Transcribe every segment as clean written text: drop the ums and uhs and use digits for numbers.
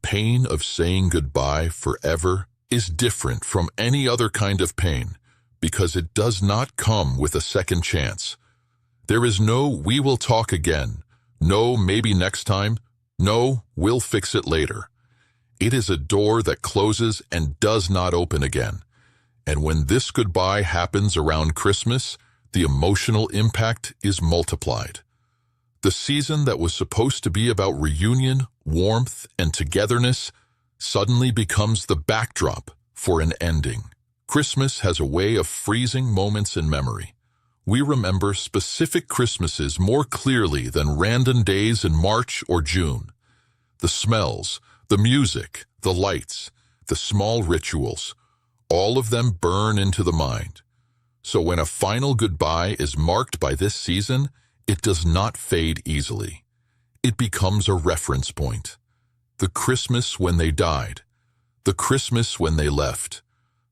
pain of saying goodbye forever is different from any other kind of pain because it does not come with a second chance. There is no "we will talk again," no "maybe next time," no "we'll fix it later." It is a door that closes and does not open again. And when this goodbye happens around Christmas, the emotional impact is multiplied. The season that was supposed to be about reunion, warmth, and togetherness suddenly becomes the backdrop for an ending. Christmas has a way of freezing moments in memory. We remember specific Christmases more clearly than random days in March or June. The smells, the music, the lights, the small rituals, all of them burn into the mind. So when a final goodbye is marked by this season, it does not fade easily. It becomes a reference point. The Christmas when they died, the Christmas when they left,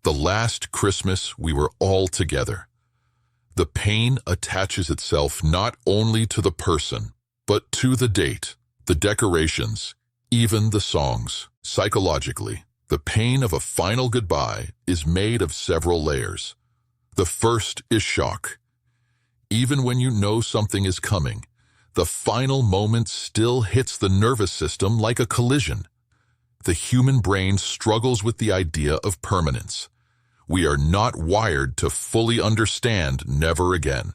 the last Christmas we were all together. The pain attaches itself not only to the person, but to the date, the decorations, even the songs. Psychologically, the pain of a final goodbye is made of several layers. The first is shock. Even when you know something is coming, the final moment still hits the nervous system like a collision. The human brain struggles with the idea of permanence. We are not wired to fully understand never again.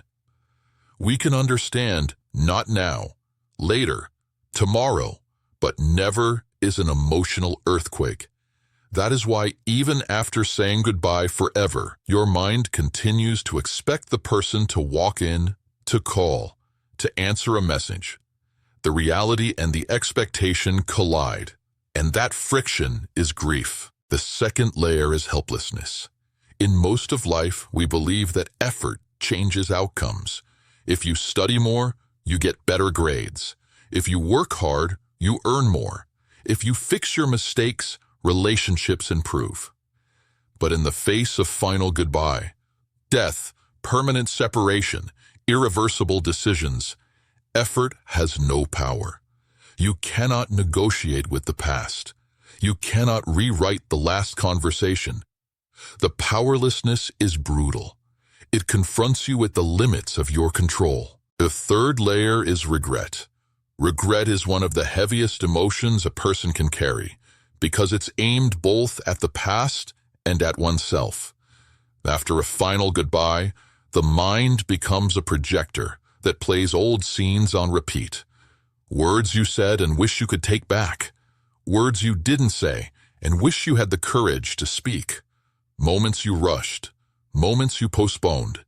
We can understand not now, later, tomorrow, but never is an emotional earthquake. That is why even after saying goodbye forever, your mind continues to expect the person to walk in, to call, to answer a message. The reality and the expectation collide, and that friction is grief. The second layer is helplessness. In most of life, we believe that effort changes outcomes. If you study more, you get better grades. If you work hard, you earn more. If you fix your mistakes, relationships improve. But in the face of final goodbye, death, permanent separation, irreversible decisions, effort has no power. You cannot negotiate with the past. You cannot rewrite the last conversation. The powerlessness is brutal. It confronts you with the limits of your control. The third layer is regret. Regret is one of the heaviest emotions a person can carry, because it's aimed both at the past and at oneself. After a final goodbye, the mind becomes a projector that plays old scenes on repeat. Words you said and wish you could take back. Words you didn't say and wish you had the courage to speak. Moments you rushed. Moments you postponed.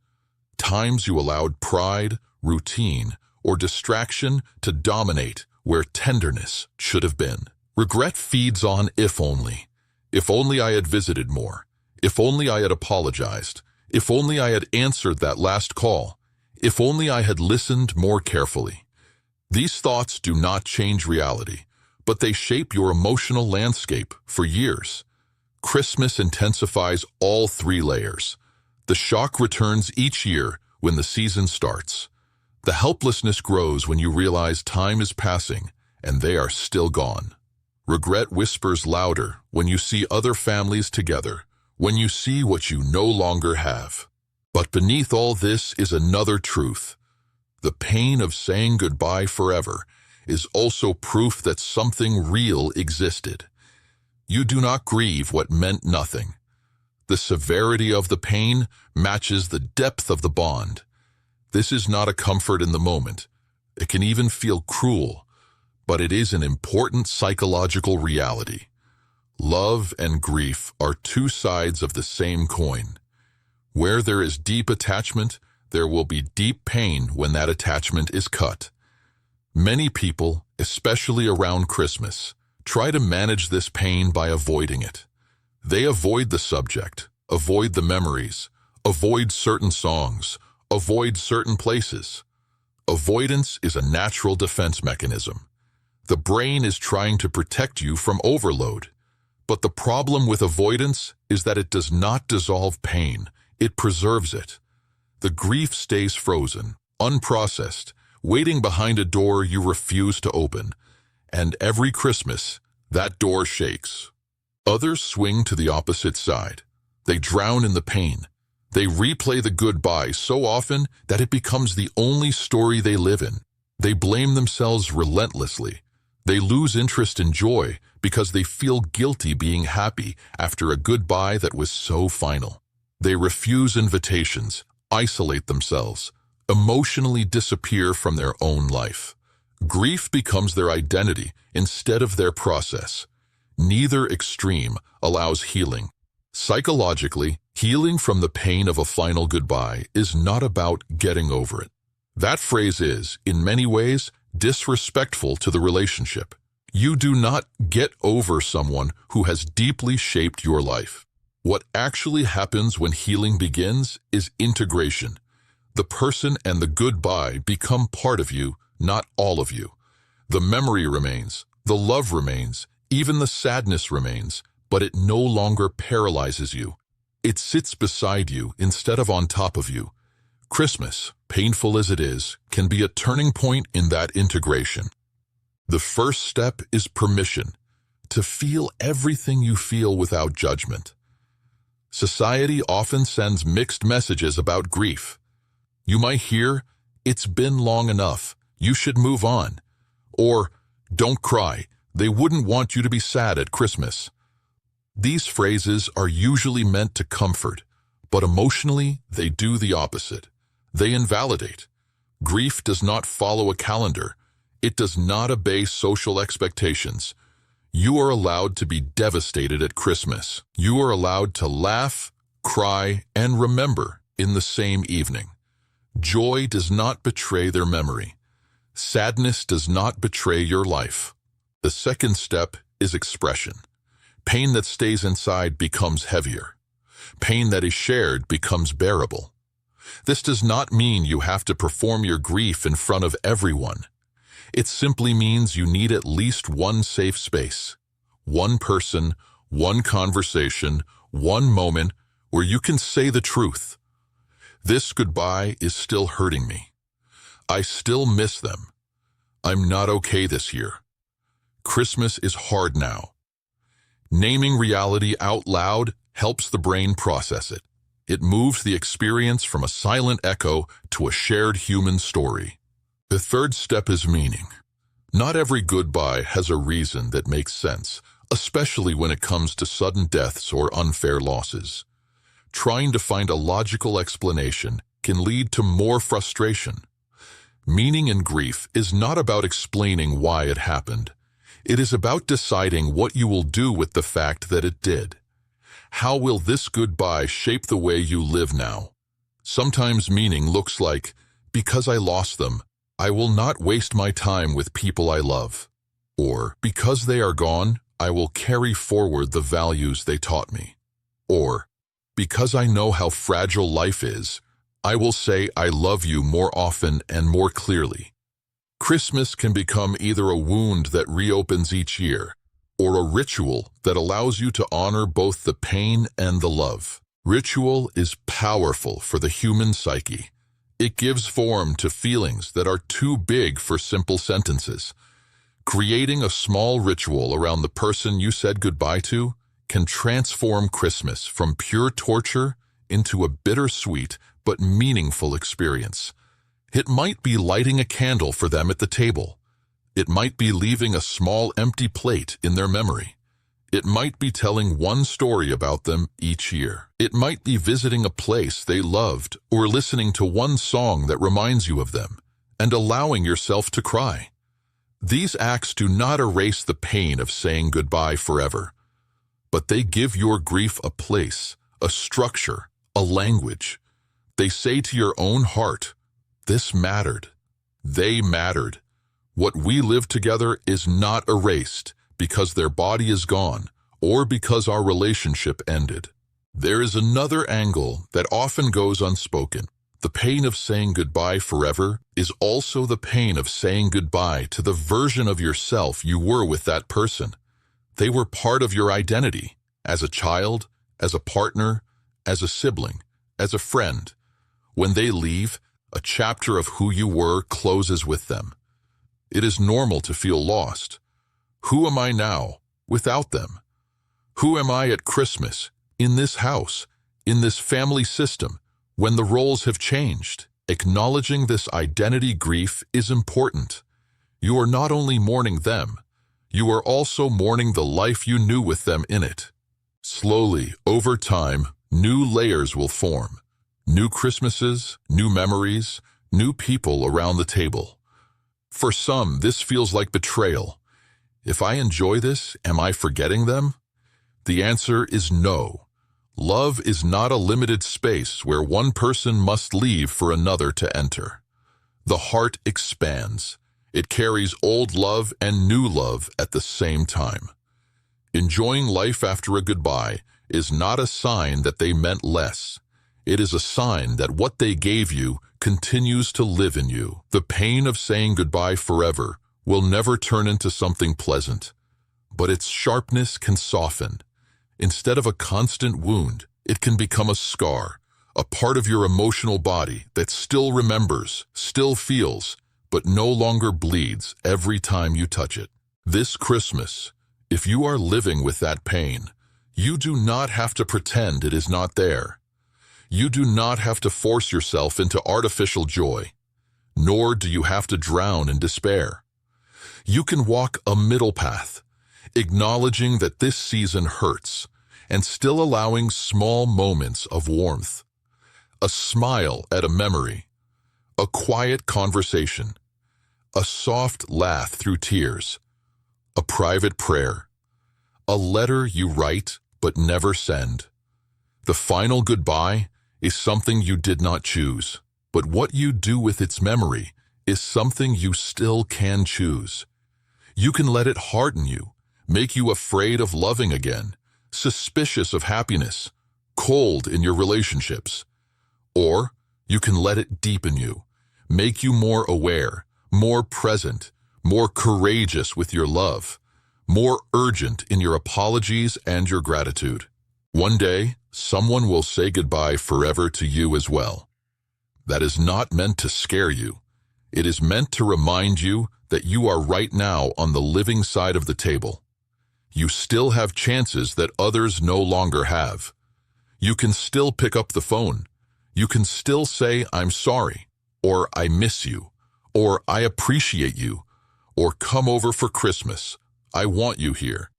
Times you allowed pride, routine, or distraction to dominate where tenderness should have been. Regret feeds on "if only." If only I had visited more. If only I had apologized. If only I had answered that last call. If only I had listened more carefully. These thoughts do not change reality, but they shape your emotional landscape for years. Christmas intensifies all three layers. The shock returns each year when the season starts. The helplessness grows when you realize time is passing and they are still gone. Regret whispers louder when you see other families together, when you see what you no longer have. But beneath all this is another truth. The pain of saying goodbye forever is also proof that something real existed. You do not grieve what meant nothing. The severity of the pain matches the depth of the bond. This is not a comfort in the moment. It can even feel cruel, but it is an important psychological reality. Love and grief are two sides of the same coin. Where there is deep attachment, there will be deep pain when that attachment is cut. Many people, especially around Christmas, try to manage this pain by avoiding it. They avoid the subject, avoid the memories, avoid certain songs, avoid certain places. Avoidance is a natural defense mechanism. The brain is trying to protect you from overload. But the problem with avoidance is that it does not dissolve pain, it preserves it. The grief stays frozen, unprocessed, waiting behind a door you refuse to open. And every Christmas, That door shakes. Others swing to the opposite side. They drown in the pain. They replay the goodbye so often that it becomes the only story they live in. They blame themselves relentlessly. They lose interest in joy because they feel guilty being happy after a goodbye that was so final. They refuse invitations, isolate themselves, emotionally disappear from their own life. Grief becomes their identity instead of their process. Neither extreme allows healing. Psychologically, healing from the pain of a final goodbye is not about getting over it. That phrase is, in many ways, disrespectful to the relationship. You do not get over someone who has deeply shaped your life. What actually happens when healing begins is integration. The person and the goodbye become part of you, not all of you. The memory remains, the love remains, even the sadness remains, but it no longer paralyzes you. It sits beside you instead of on top of you. Christmas, painful as it is, can be a turning point in that integration. The first step is permission, to feel everything you feel without judgment. Society often sends mixed messages about grief. You might hear, "It's been long enough, you should move on," or "Don't cry, they wouldn't want you to be sad at Christmas." These phrases are usually meant to comfort, but emotionally they do the opposite. They invalidate. Grief does not follow a calendar. It does not obey social expectations. You are allowed to be devastated at Christmas. You are allowed to laugh, cry, and remember in the same evening. Joy does not betray their memory. Sadness does not betray your life. The second step is expression. Pain that stays inside becomes heavier. Pain that is shared becomes bearable. This does not mean you have to perform your grief in front of everyone. It simply means you need at least one safe space, one person, one conversation, one moment where you can say the truth. This goodbye is still hurting me. I still miss them. I'm not okay this year. Christmas is hard now. Naming reality out loud helps the brain process it. It moves the experience from a silent echo to a shared human story. The third step is meaning. Not every goodbye has a reason that makes sense, especially when it comes to sudden deaths or unfair losses. Trying to find a logical explanation can lead to more frustration. Meaning in grief is not about explaining why it happened. It is about deciding what you will do with the fact that it did. How will this goodbye shape the way you live now? Sometimes meaning looks like, because I lost them, I will not waste my time with people I love. Or, because they are gone, I will carry forward the values they taught me. Or, because I know how fragile life is, I will say I love you more often and more clearly. Christmas can become either a wound that reopens each year, or a ritual that allows you to honor both the pain and the love. Ritual is powerful for the human psyche. It gives form to feelings that are too big for simple sentences. Creating a small ritual around the person you said goodbye to can transform Christmas from pure torture into a bittersweet but meaningful experience. It might be lighting a candle for them at the table. It might be leaving a small empty plate in their memory. It might be telling one story about them each year. It might be visiting a place they loved or listening to one song that reminds you of them and allowing yourself to cry. These acts do not erase the pain of saying goodbye forever, but they give your grief a place, a structure, a language. They say to your own heart, "This mattered. They mattered. What we live together is not erased because their body is gone or because our relationship ended." There is another angle that often goes unspoken. The pain of saying goodbye forever is also the pain of saying goodbye to the version of yourself you were with that person. They were part of your identity, as a child, as a partner, as a sibling, as a friend. When they leave, a chapter of who you were closes with them. It is normal to feel lost. Who am I now? without them? Who am I at Christmas, in this house, in this family system, when the roles have changed? Acknowledging this identity grief is important. You are not only mourning them, you are also mourning the life you knew with them in it. Slowly, over time, new layers will form. New Christmases, new memories, new people around the table. For some, this feels like betrayal. If I enjoy this, am I forgetting them? The answer is no. Love is not a limited space where one person must leave for another to enter. The heart expands. It carries old love and new love at the same time. Enjoying life after a goodbye is not a sign that they meant less. It is a sign that what they gave you continues to live in you. The pain of saying goodbye forever will never turn into something pleasant, but its sharpness can soften. Instead of a constant wound, it can become a scar, a part of your emotional body that still remembers, still feels, but no longer bleeds every time you touch it. This Christmas, if you are living with that pain, you do not have to pretend it is not there. You do not have to force yourself into artificial joy, nor do you have to drown in despair. You can walk a middle path, acknowledging that this season hurts, and still allowing small moments of warmth. A smile at a memory, a quiet conversation, a soft laugh through tears, a private prayer, a letter you write but never send. The final goodbye is something you did not choose, but what you do with its memory is something you still can choose. You can let it harden you, make you afraid of loving again, suspicious of happiness, cold in your relationships. Or you can let it deepen you, make you more aware, more present, more courageous with your love, more urgent in your apologies and your gratitude. One day, someone will say goodbye forever to you as well. That is not meant to scare you. It is meant to remind you that you are right now on the living side of the table. You still have chances that others no longer have. You can still pick up the phone. You can still say, "I'm sorry," or "I miss you," or "I appreciate you," or "Come over for Christmas. I want you here."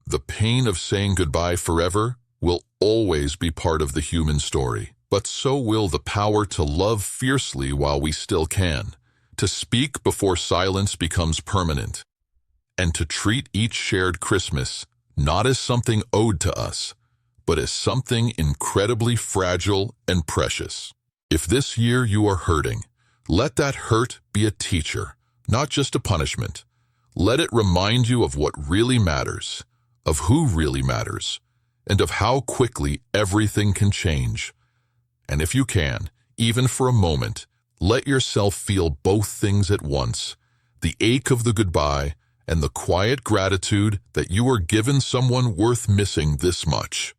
The pain of saying goodbye forever will always be part of the human story, but so will the power to love fiercely while we still can, to speak before silence becomes permanent, and to treat each shared Christmas not as something owed to us, but as something incredibly fragile and precious. If this year you are hurting, let that hurt be a teacher, not just a punishment. Let it remind you of what really matters, of who really matters, and of how quickly everything can change. And if you can, even for a moment, let yourself feel both things at once, the ache of the goodbye and the quiet gratitude that you are given someone worth missing this much.